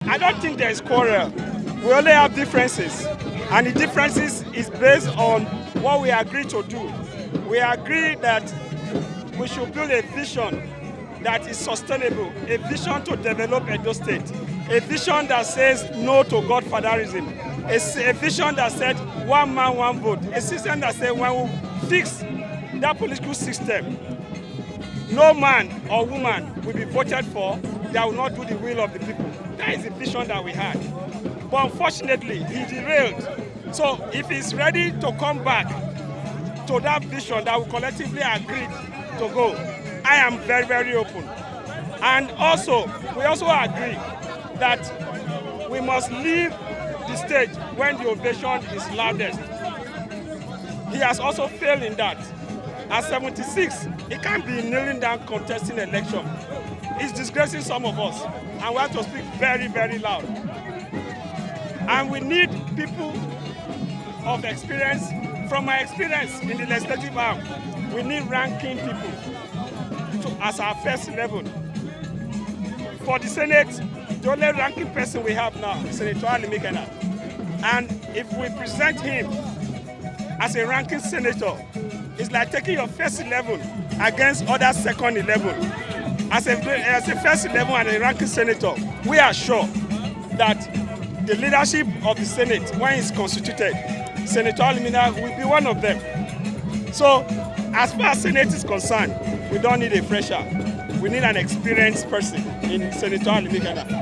I don't think there is quarrel. We only have differences. And the differences is based on what we agree to do. We agree that we should build a vision that is sustainable, a vision to develop Edo State, a vision that says no to godfatherism, a vision that said one man, one vote, a system that said when we fix that political system, no man or woman will be voted for that will not do the will of the people. That is the vision that we had. But unfortunately, he derailed. So if he's ready to come back to that vision that we collectively agreed to go, I am very, very open. And also, we also agree that we must leave the stage when the ovation is loudest. He has also failed in that. At 76, he can't be kneeling down contesting election. It's disgracing some of us, and we have to speak very, very loud. And we need people of experience. From my experience in the legislative arm, we need ranking people as our first level. For the Senate, the only ranking person we have now is Senator Alimekana. And if we present him as a ranking senator, it's like taking your first 11 against other second 11. As a first 11 and a ranking senator, we are sure that the leadership of the Senate, when it's constituted, Senator Alimina will be one of them. So, as far as Senate is concerned, we don't need a fresher. We need an experienced person in Senator Alimina.